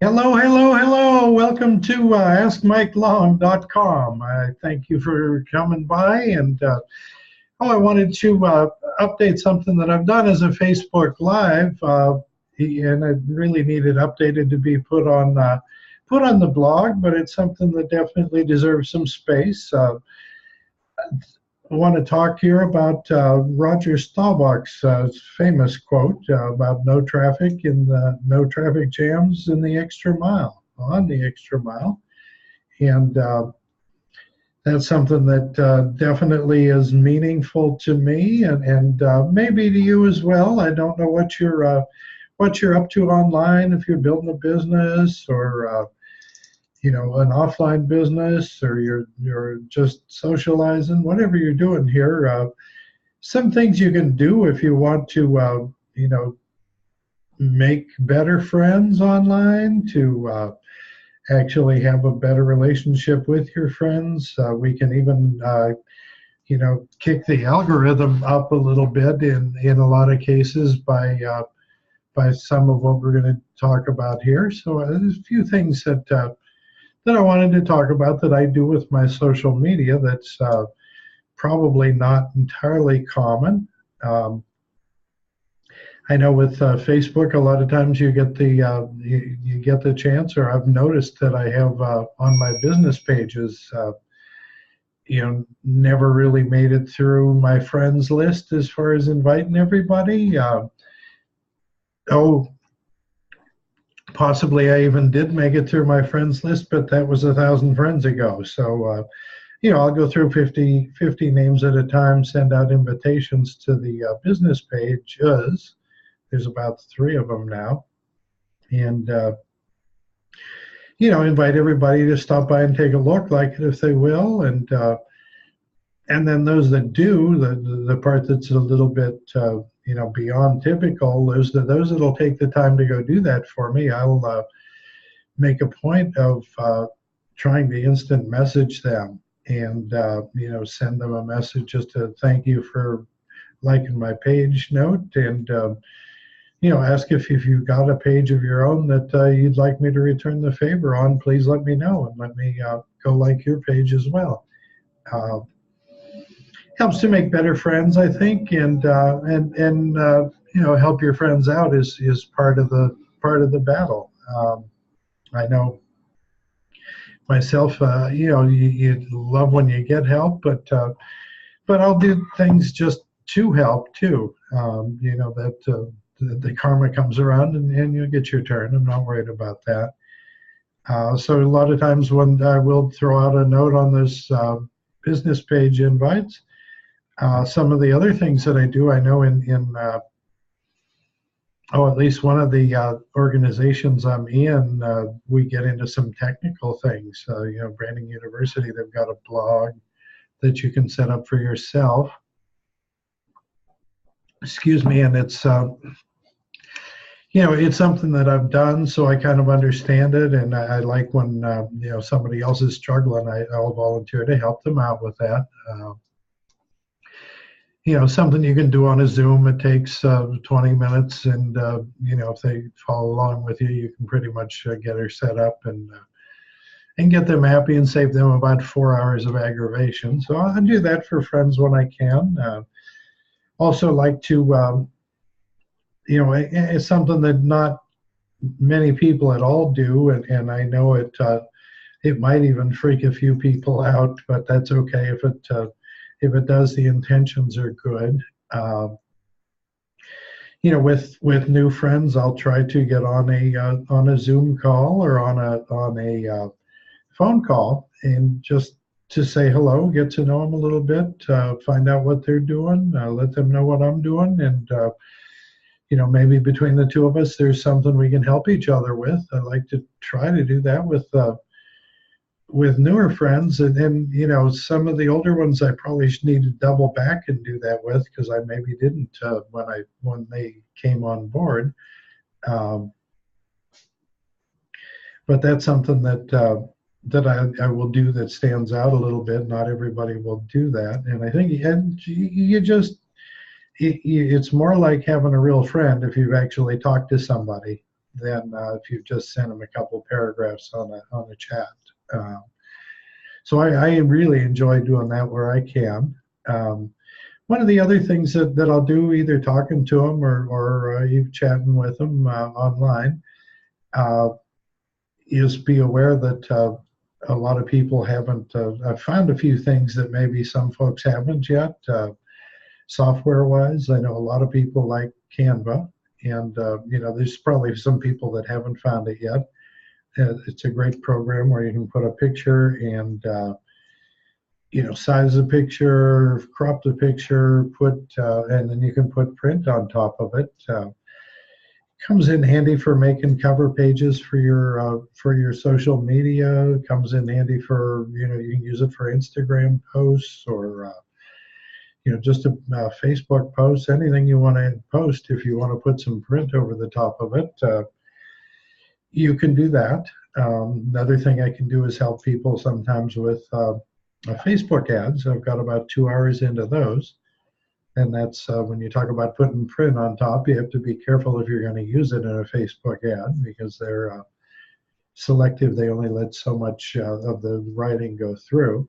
Hello, hello, hello. Welcome to AskMikeLong.com. I thank you for coming by. And I wanted to update something that I've done as a Facebook Live, and it really needed updated to be put on the blog, but it's something that definitely deserves some space. I want to talk here about Roger Staubach's famous quote about no traffic in the no traffic jams in the extra mile, on the extra mile. And that's something that definitely is meaningful to me and maybe to you as well. I don't know what you're up to online, if you're building a business or an offline business, or you're just socializing, whatever you're doing here. Some things you can do if you want to, make better friends online, to actually have a better relationship with your friends. We can even, kick the algorithm up a little bit in a lot of cases by some of what we're going to talk about here. So there's a few things that I wanted to talk about that I do with my social media that's probably not entirely common. I know with Facebook, a lot of times you get the chance, or I've noticed that I have on my business pages, never really made it through my friends list as far as inviting everybody. Possibly I even did make it through my friends list, but that was 1,000 friends ago. So, I'll go through 50 names at a time, send out invitations to the business pages. There's about 3 of them now. And, invite everybody to stop by and take a look, like it if they will. And then those that do, the part that's a little bit, beyond typical, those that'll take the time to go do that for me, I'll make a point of trying to instant message them and, send them a message just to thank you for liking my page note, and, ask if you've got a page of your own that you'd like me to return the favor on, please let me know, and let me go like your page as well. Helps to make better friends, I think, and help your friends out is part of the battle. I know myself, you love when you get help, but I'll do things just to help too. That the karma comes around and you'll get your turn. I'm not worried about that. So a lot of times when I will throw out a note on this business page invites. Some of the other things that I do, I know in at least one of the organizations I'm in, we get into some technical things. Branding University, they've got a blog that you can set up for yourself. Excuse me, and it's it's something that I've done, so I kind of understand it, and I like when somebody else is struggling, I'll volunteer to help them out with that. Something you can do on a Zoom. It takes 20 minutes, and if they follow along with you, you can pretty much get her set up and get them happy and save them about 4 hours of aggravation. So I do that for friends when I can. Also like to, it's something that not many people at all do, and I know it might even freak a few people out, but that's okay if it does. The intentions are good. With new friends, I'll try to get on a Zoom call or on a phone call, and just to say hello, get to know them a little bit, find out what they're doing, let them know what I'm doing, and maybe between the two of us, there's something we can help each other with. I like to try to do that with newer friends, and some of the older ones I probably need to double back and do that with, because I maybe didn't when they came on board. But that's something that I will do that stands out a little bit. Not everybody will do that, and I think it's more like having a real friend if you've actually talked to somebody. than if you just send them a couple paragraphs on a chat. So I really enjoy doing that where I can. One of the other things that I'll do, either talking to them or you chatting with them online, is be aware that a lot of people haven't. I've found a few things that maybe some folks haven't yet. Software-wise, I know a lot of people like Canva, and there's probably some people that haven't found it yet. It's a great program where you can put a picture and size the picture, crop the picture, and then you can put print on top of it. Comes in handy for making cover pages for your social media. Comes in handy for you can use it for Instagram posts or just a Facebook post. Anything you want to post, if you want to put some print over the top of it, you can do that. Another thing I can do is help people sometimes with Facebook ads. I've got about 2 hours into those. And that's when you talk about putting print on top, you have to be careful if you're going to use it in a Facebook ad because they're selective. They only let so much of the writing go through.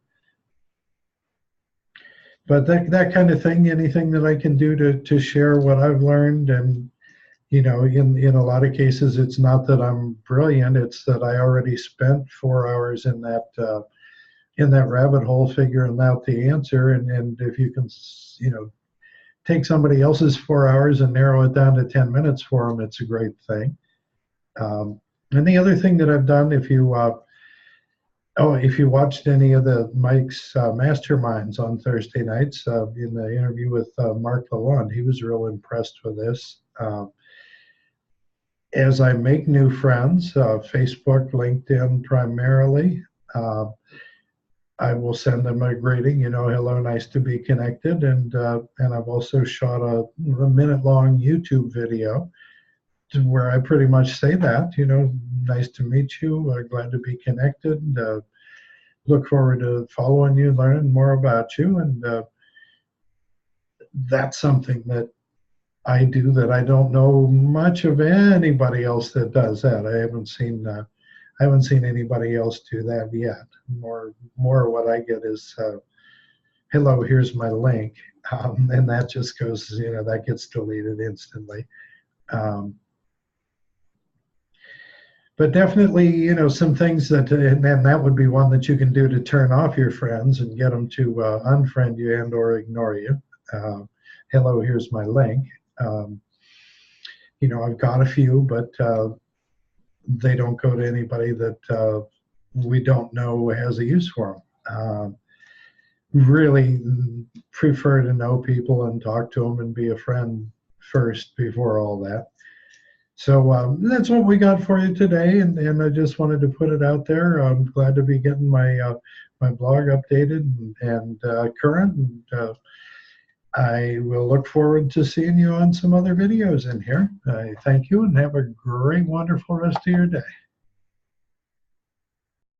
But that kind of thing, anything that I can do to share what I've learned, and in a lot of cases, it's not that I'm brilliant, it's that I already spent 4 hours in that rabbit hole figuring out the answer, and if you can take somebody else's 4 hours and narrow it down to 10 minutes for them, it's a great thing. And the other thing that I've done, if you watched any of Mike's masterminds on Thursday nights, in the interview with Mark Lalonde, he was real impressed with this. As I make new friends, Facebook, LinkedIn primarily, I will send them a greeting, hello, nice to be connected. And I've also shot a minute-long YouTube video where I pretty much say that, nice to meet you, glad to be connected, look forward to following you, learning more about you. And that's something that I do that I don't know much of anybody else that does that. I haven't seen anybody else do that yet. More what I get is, hello, here's my link. And that just goes, that gets deleted instantly. But definitely, some things and that would be one that you can do to turn off your friends and get them to unfriend you and or ignore you. Hello, here's my link. I've got a few, but they don't go to anybody that we don't know has a use for them. Really prefer to know people and talk to them and be a friend first before all that. So that's what we got for you today, and I just wanted to put it out there. I'm glad to be getting my blog updated and current, and I will look forward to seeing you on some other videos in here. I thank you and have a great, wonderful rest of your day.